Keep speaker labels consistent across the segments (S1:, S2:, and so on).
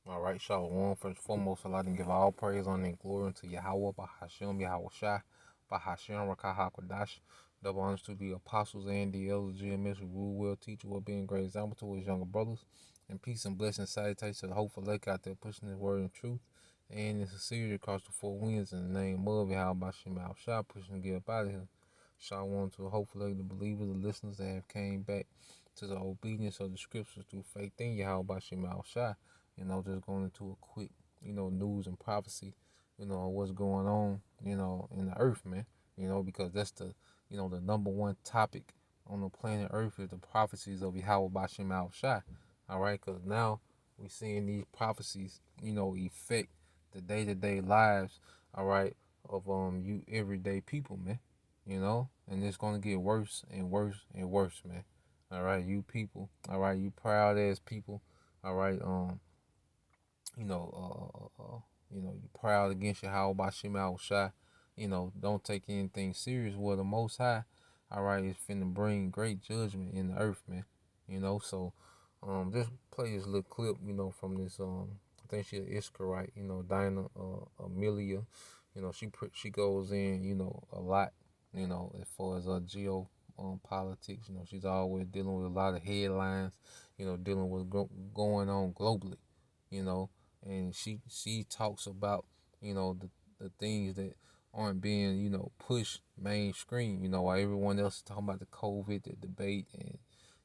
S1: All right, Shalom. First and foremost, I'd like to give all praise, honor, and glory unto Yahweh, Bahashem, Yahweh Shai, Bahashem, Rakah HaKodash. Double honors to the apostles and the elders, GMS, who rule well, teach well, being great example to his younger brothers. And peace and blessings, salutations to the hopeful lake out there, pushing his word and truth. And it's a series across the four winds in the name of Yahweh, Bahashem, Yahweh Shai, pushing to get up out of here. Shalom to the hopeful lake, the believers, the listeners that have came back to the obedience of the scriptures through faith in Yahweh, Bahashem, Yahweh Shai. Just going into a quick, news and prophecy, what's going on, in the earth, man. Because that's the number one topic on the planet Earth is the prophecies of Yahweh Bashim Al Shai. All right, because now we seeing these prophecies, affect the day-to-day lives, all right, of you everyday people, man. And it's gonna get worse and worse and worse, man. All right, you people, all right, you proud ass people, all right, you know, you proud against your how about Shema Shai, don't take anything serious. Well, the Most High, all right, is finna bring great judgment in the earth, man. So, just play this little clip, from this, I think she's an Iscarite, Dinah, Amelia, she goes in, a lot, as far as geo, politics. She's always dealing with a lot of headlines, dealing with going on globally, you know and she talks about the things that aren't being pushed mainstream, while everyone else is talking about the COVID, the debate,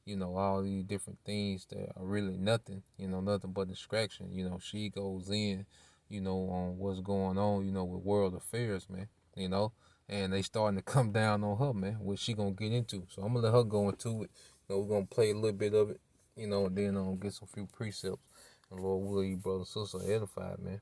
S1: and all these different things that are really nothing, nothing but distraction. She goes in, on what's going on, with world affairs, man. you know and they starting to come down on her, man, what she gonna get into. So I'm gonna let her go into it. We're gonna play a little bit of it, and then get some few precepts. And Lord will you, brother, sister, edified, man.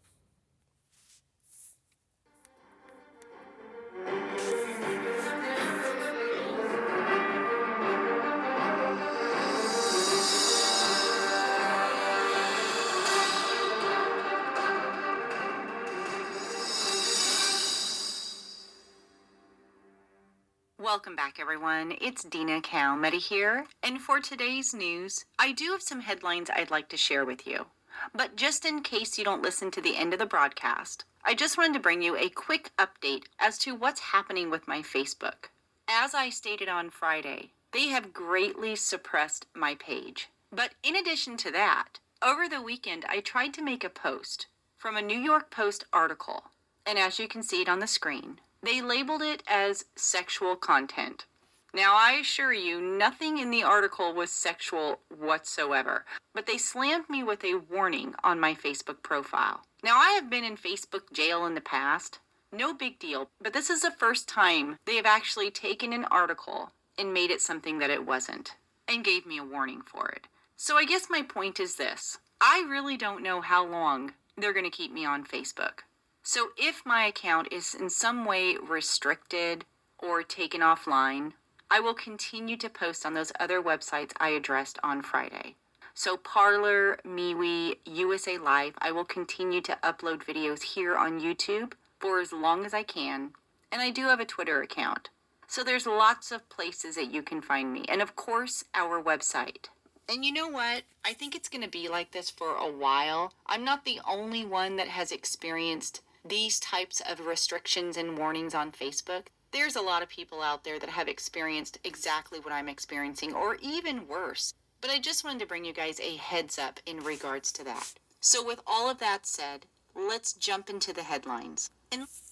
S2: Welcome back, everyone. It's Dina Calmetta here, and for today's news, I do have some headlines I'd like to share with you. But just in case you don't listen to the end of the broadcast, I just wanted to bring you a quick update as to what's happening with my Facebook. As I stated on Friday, they have greatly suppressed my page. But in addition to that, over the weekend I tried to make a post from a New York Post article, and as you can see it on the screen, they labeled it as sexual content. Now, I assure you, nothing in the article was sexual whatsoever, but they slammed me with a warning on my Facebook profile. Now, I have been in Facebook jail in the past. No big deal, but this is the first time they have actually taken an article and made it something that it wasn't, and gave me a warning for it. So I guess my point is this. I really don't know how long they're going to keep me on Facebook. So if my account is in some way restricted or taken offline, I will continue to post on those other websites I addressed on Friday. So Parler, MeWe, USA Live, I will continue to upload videos here on YouTube for as long as I can. And I do have a Twitter account. So there's lots of places that you can find me. And of course, our website. And you know what? I think it's going to be like this for a while. I'm not the only one that has experienced these types of restrictions and warnings on Facebook. There's a lot of people out there that have experienced exactly what I'm experiencing, or even worse. But I just wanted to bring you guys a heads up in regards to that. So with all of that said, let's jump into the headlines.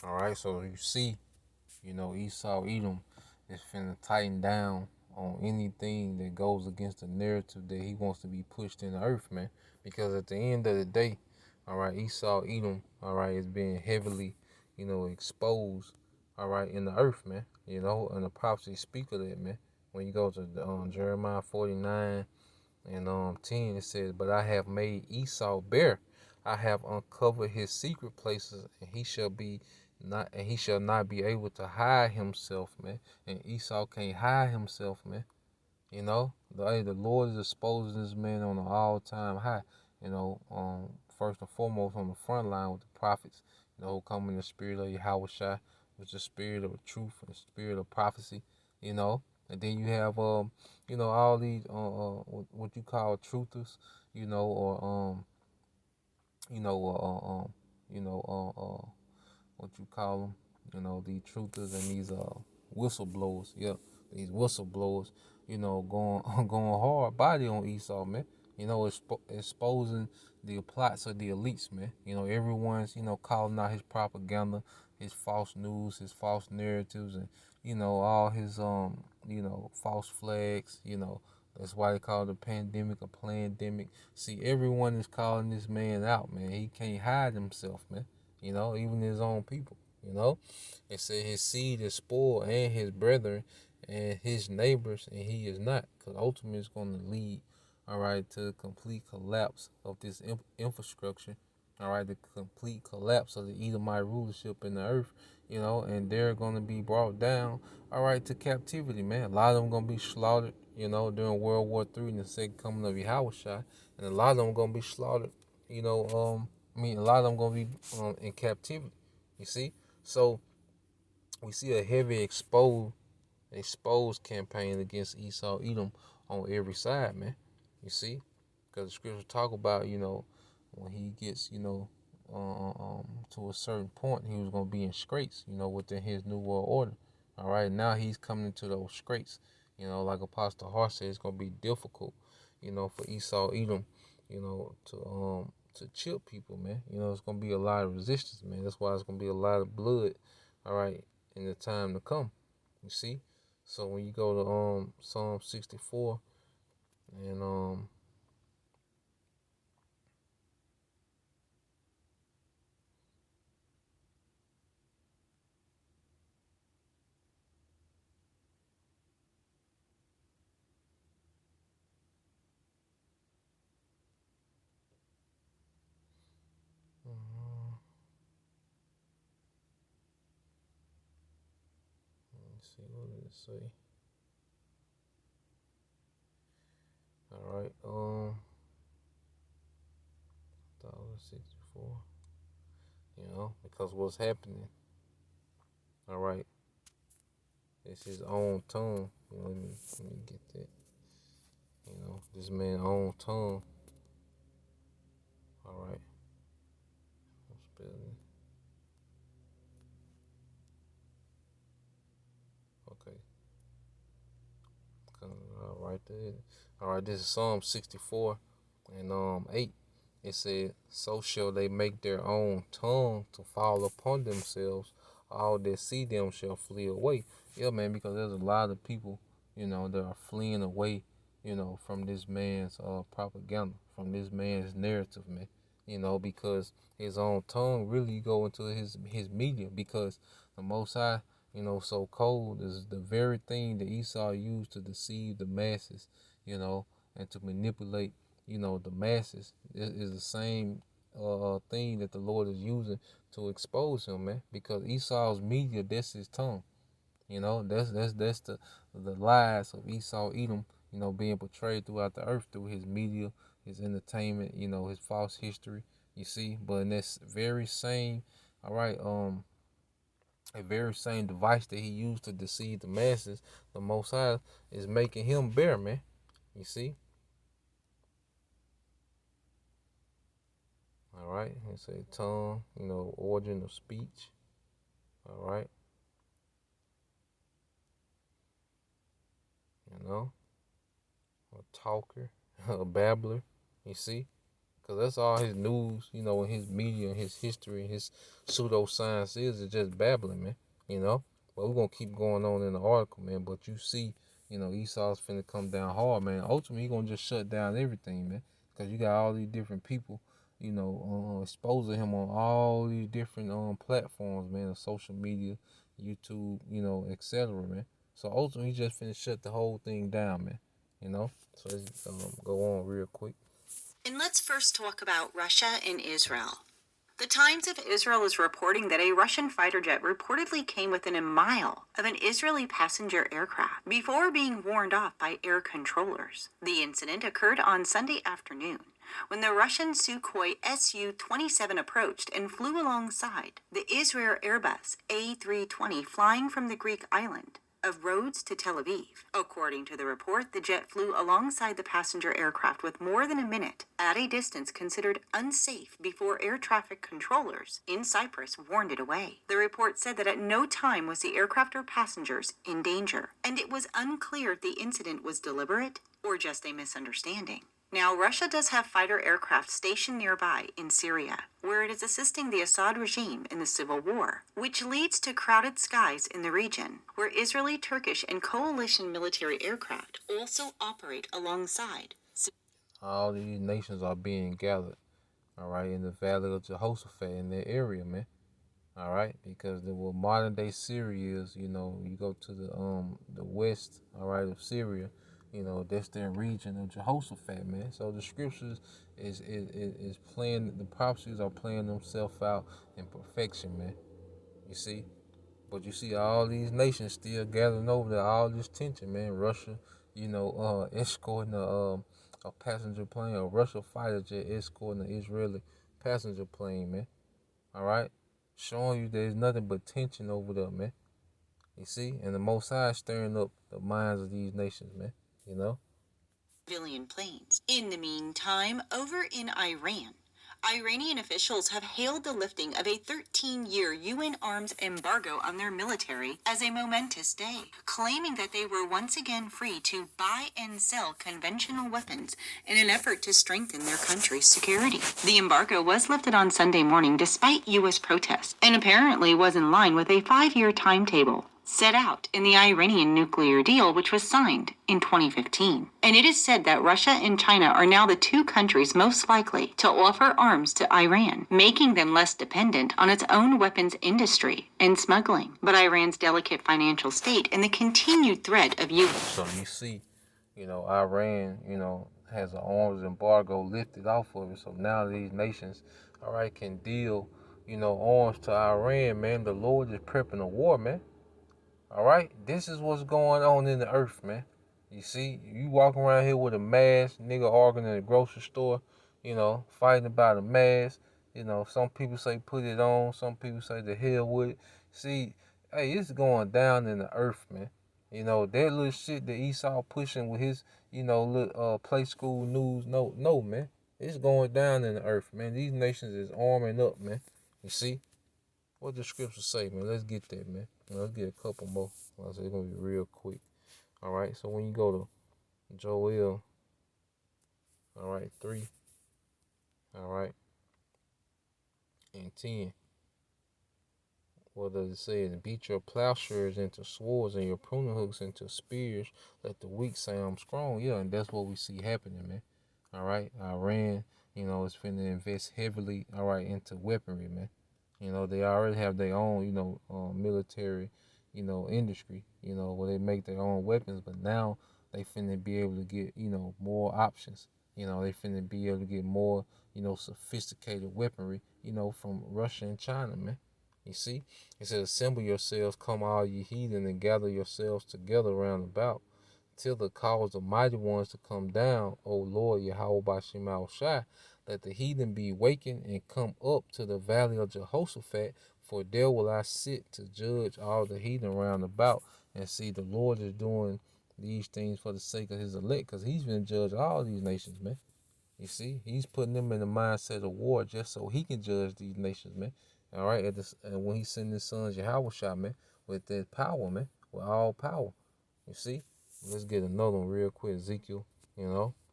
S1: All right, so you see, Esau Edom is finna tighten down on anything that goes against the narrative that he wants to be pushed in the earth, man. Because at the end of the day, all right, Esau Edom, all right, is being heavily, exposed, all right, in the earth, man. And the prophecy speak of that, man. When you go to Jeremiah 49 and 10, it says, "But I have made Esau bare. I have uncovered his secret places, and he shall not be able to hide himself, man." And Esau can't hide himself, man. The Lord is exposing this man on an all-time high. First and foremost on the front line with the prophets, who come in the spirit of Yahweh Shai, which is the spirit of truth and the spirit of prophecy, And then you have all these what you call truthers, or you know, you know, what you call them, you know, these truthers and these whistleblowers, yeah, these whistleblowers, you know, going going hard body on Esau, man. You know, exposing the plots of the elites, man. You know, everyone's, you know, calling out his propaganda, his false news, his false narratives, and you know all his you know, false flags. You know, that's why they call it a pandemic, a plandemic. See, everyone is calling this man out, man. He can't hide himself, man. You know, even his own people. You know, they say his seed is spoiled, and his brethren, and his neighbors, and he is not, because ultimately it's going to lead, all right, to the complete collapse of this infrastructure, all right, the complete collapse of the Edomite rulership in the earth, you know, and they're going to be brought down, all right, to captivity, man. A lot of them going to be slaughtered, you know, during World War III and the second coming of Yahushua, and a lot of them going to be slaughtered, you know, a lot of them going to be in captivity, you see. So we see a heavy exposed campaign against Esau Edom on every side, man. You see, because the scriptures talk about, you know, when he gets, you know, to a certain point, he was gonna be in scrapes, you know, within his new world order. All right, now he's coming into those scrapes. You know, like Apostle Hart said, it's gonna be difficult, you know, for Esau Edom, you know, to chill people, man. You know, it's gonna be a lot of resistance, man. That's why it's gonna be a lot of blood, all right, in the time to come. You see? So when you go to Psalm 64 and let's see, what did it say? All right, 1064. You know, because what's happening, all right, it's his own tongue. You know, let me get that. You know, this man's own tongue. All right, I'm spelling. Okay, all right there. All right, this is Psalm 64 and 8. It said, "So shall they make their own tongue to fall upon themselves. All that see them shall flee away." Yeah, man, because there's a lot of people, you know, that are fleeing away, you know, from this man's propaganda, from this man's narrative, man. You know, because his own tongue really go into his media, because the Most High, you know, so cold is the very thing that Esau used to deceive the masses, you know, and to manipulate, you know, the masses. It is the same thing that the Lord is using to expose him, man. Because Esau's media, that's his tongue. You know, that's the lies of Esau Edom, you know, being portrayed throughout the earth through his media, his entertainment, you know, his false history. You see, but in this very same, all right, a very same device that he used to deceive the masses, the Most High is making him bear, man. You see. All right, and say tongue, you know, origin of speech. All right, you know, a talker, a babbler. You see, because that's all his news, you know, and his media and his history and his pseudoscience is just babbling, man. You know, but we're gonna keep going on in the article, man. But you see, you know, Esau's finna come down hard, man. Ultimately, he gonna just shut down everything, man, because you got all these different people, you know, exposing him on all these different platforms, man, of social media, YouTube, you know, etc., man. So ultimately, he just finna shut the whole thing down, man. You know, so let's go on real quick.
S2: And let's first talk about Russia and Israel. The Times of Israel is reporting that a Russian fighter jet reportedly came within a mile of an Israeli passenger aircraft before being warned off by air controllers. The incident occurred on Sunday afternoon when the Russian Sukhoi Su-27 approached and flew alongside the Israel Airbus A320 flying from the Greek island of Rhodes to Tel Aviv. According to the report, the jet flew alongside the passenger aircraft with more than a minute at a distance considered unsafe before air traffic controllers in Cyprus warned it away. The report said that at no time was the aircraft or passengers in danger, and it was unclear if the incident was deliberate or just a misunderstanding. Now, Russia does have fighter aircraft stationed nearby in Syria, where it is assisting the Assad regime in the civil war, which leads to crowded skies in the region, where Israeli, Turkish, and coalition military aircraft also operate alongside.
S1: All these nations are being gathered, all right, in the valley of Jehoshaphat in that area, man. All right, because the what modern day Syria is, you go to the west, all right, of Syria, that's their region of Jehoshaphat, man. So the scriptures is playing, the prophecies are playing themselves out in perfection, man. You see, but you see all these nations still gathering over there, all this tension, man. Russia, escorting a passenger plane, a Russia fighter jet escorting an Israeli passenger plane, man. All right, showing you there's nothing but tension over there, man. You see, and the Most High is stirring up the minds of these nations, man. You know.
S2: Civilian planes. In the meantime, over in Iran, Iranian officials have hailed the lifting of a 13-year UN arms embargo on their military as a momentous day, claiming that they were once again free to buy and sell conventional weapons in an effort to strengthen their country's security. The embargo was lifted on Sunday morning despite U.S. protests and apparently was in line with a 5-year timetable set out in the Iranian nuclear deal, which was signed in 2015. And it is said that Russia and China are now the two countries most likely to offer arms to Iran, making them less dependent on its own weapons industry and smuggling. But Iran's delicate financial state and the continued threat of U.S.
S1: So you see, Iran, has an arms embargo lifted off of it. So now these nations, all right, can deal, arms to Iran, man. The Lord is prepping a war, man. All right, this is what's going on in the earth, man. You see, you walk around here with a mask, nigga arguing in the grocery store, fighting about a mask. Some people say put it on, some people say the hell with it. See, hey, it's going down in the earth, man. That little shit that Esau pushing with his, little play school news. No, no, man. It's going down in the earth, man. These nations is arming up, man. You see? What the scriptures say, man? Let's get that, man. Let's get a couple more. It's gonna be real quick. All right. So when you go to Joel, all right, 3, all right, and 10. What does it say? And beat your plowshares into swords and your pruning hooks into spears. Let the weak say I'm strong. Yeah, and that's what we see happening, man. All right. Iran, is finna invest heavily, all right, into weaponry, man. They already have their own, military, industry, where they make their own weapons, but now they finna be able to get, more options. They finna be able to get more, sophisticated weaponry, from Russia and China, man. You see? It says, assemble yourselves, come all ye heathen, and gather yourselves together round about, till the cause the mighty ones to come down, O Lord Yahweh Bashim Shai. Let the heathen be wakened and come up to the valley of Jehoshaphat, for there will I sit to judge all the heathen round about. And see, the Lord is doing these things for the sake of his elect, because he's going to judge all these nations, man. You see, he's putting them in the mindset of war just so he can judge these nations, man. All right, and when he sent his sons Yahweh Shai, man, with that power, man, with all power. You see, let's get another one real quick, Ezekiel.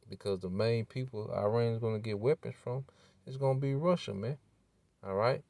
S1: Because the main people Iran is gonna get weapons from is gonna be Russia, man. All right,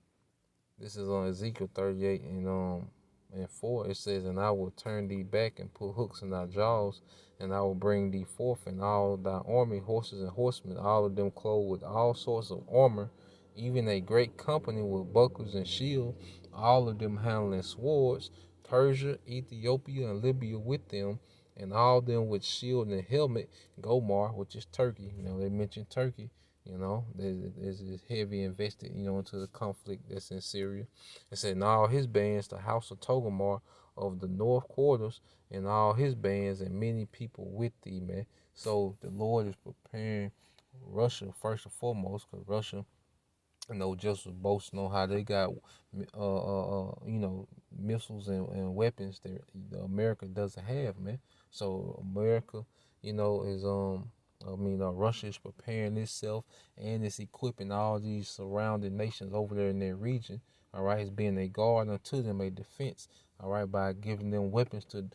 S1: this is on Ezekiel 38 and 4. It says, and I will turn thee back and put hooks in thy jaws, and I will bring thee forth in all thy army, horses and horsemen, all of them clothed with all sorts of armor, even a great company with bucklers and shields, all of them handling swords, Persia, Ethiopia, and Libya with them, and all them with shield and helmet, Gomar, which is Turkey. They mentioned Turkey. There's heavy invested, into the conflict that's in Syria. It said, and all his bands, the house of Togomar of the north quarters, and all his bands, and many people with thee, man. So the Lord is preparing Russia first and foremost, because Russia just was boasting on how they got, missiles and weapons that America doesn't have, man. So America, is Russia is preparing itself and it's equipping all these surrounding nations over there in their region. All right, it's being a guard unto them, a defense. All right, by giving them weapons to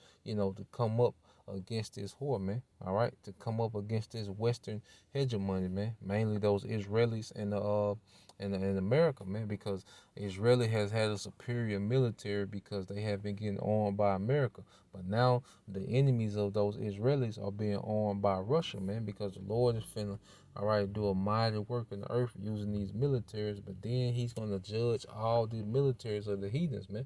S1: come up against this war, man. All right, to come up against this Western hegemony, man. Mainly those Israelis and the in America, man, because Israel has had a superior military because they have been getting armed by America. But now the enemies of those Israelis are being armed by Russia, man, because the Lord is finna, all right, do a mighty work in the earth using these militaries. But then He's gonna judge all the militaries of the heathens, man.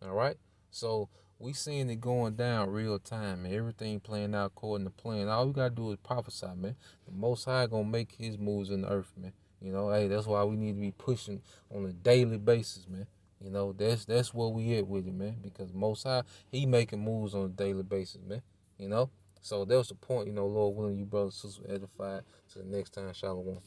S1: All right. So we seeing it going down real time, man. Everything playing out according to plan. All we gotta do is prophesy, man. The Most High gonna make His moves in the earth, man. Hey, that's why we need to be pushing on a daily basis, man. That's where we at with it, man. Because Most High, He making moves on a daily basis, man. You know. So that was the point, Lord willing, you brothers and sisters edified. To the next time, Shalom.